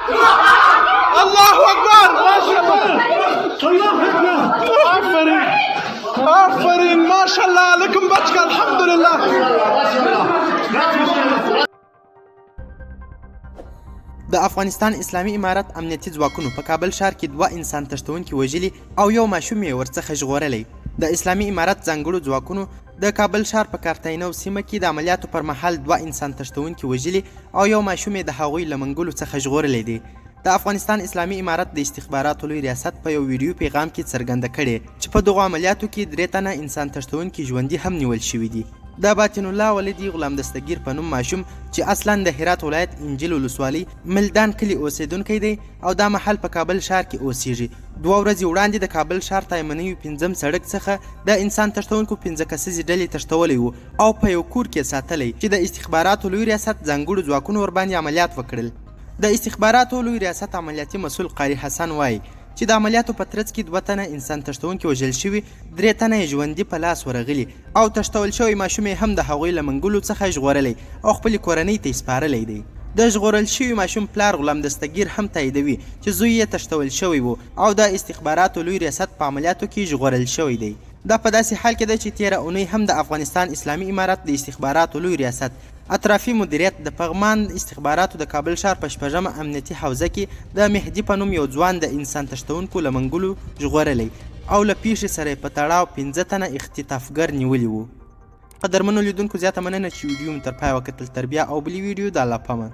الله اکبر آفرین آفرین ماشاءالله علیکم بچکا الحمدلله. د افغانستان اسلامي امارت امنیتي ځواکونو په کابل ښار کې 2 انسان تښتونکي وژلي او یو ماشوم یې ورڅخه ژغورلی. د اسلامي امارت ځانګړو ځواکونو د کابل ښار په کارتاینو سیمه کې د عملیاتو پر مهال 2 انسان تښتونکي وژلي او یو ماشوم یې د هغوی له منګلو څخه ژغورلی دی. د افغانستان اسلامي امارت د استخباراتو لوی ریاست په یو ویډیو پیغام کې څرګنده کړې چې په دغو عملیاتو کې 3 تنه انسان تښتونکي ژوندي هم نیول شوي دي. د باطن الله ولیدي غلام دستگیر په نوم ماشوم چې اصلا د هرات ولایت انجیل ولسوالۍ ملدان کلي اوسیدونکی دی او دا محل په کابل ښار کې اوسیږي. 2 ورځې وړاندې د کابل ښار تایمنیو 5م سړک څخه د انسان تښتونکو 5 کسیزې ډلې تښتولی و او په یو کور کې ساتلی چې د استخباراتو لوی ریاست ځانګړو ځواکونو ورباندې عملیات وکړل. د استخباراتو لوی ریاست عملیاتي مسؤل قاری حسن وایي چې د عملیاتو په ترڅ کې 2 تنه انسان تښتونکي وژل شوي، 3 تنه یې ژوندي په لاس ورغلي او تښتول شوی ماشوم یې هم د هغوی له منګلو څخه ژغورلی او خپلې کورنۍ ته یې سپارلی دی. د ژغورل شوي ماشوم پلار غلام دستگیر هم تاییدوي چې زوی یې تښتول شوی و او د استخباراتو لوی ریاست په عملیاتو کې ژغورل شوی دی. دا په داسې حال کې ده چې 13 اونۍ هم د افغانستان اسلامي امارت د استخباراتو لوی ریاست اطرافي مدیریت د پغمان استخباراتو د کابل ښار په 8مه امنیتي حوزه کې د مهدي په نوم یو ځوان د انسان تښتونکو له منګلو ژغورلی او له پیښې سره یې په تړاو 15 تنه اختطافګر نیولي وو. قدرمنو لیدونکو زیاته مننه چې ویډیو مو تر پایه وکتل. تر بیا او بلې ویډیو د الله په امان.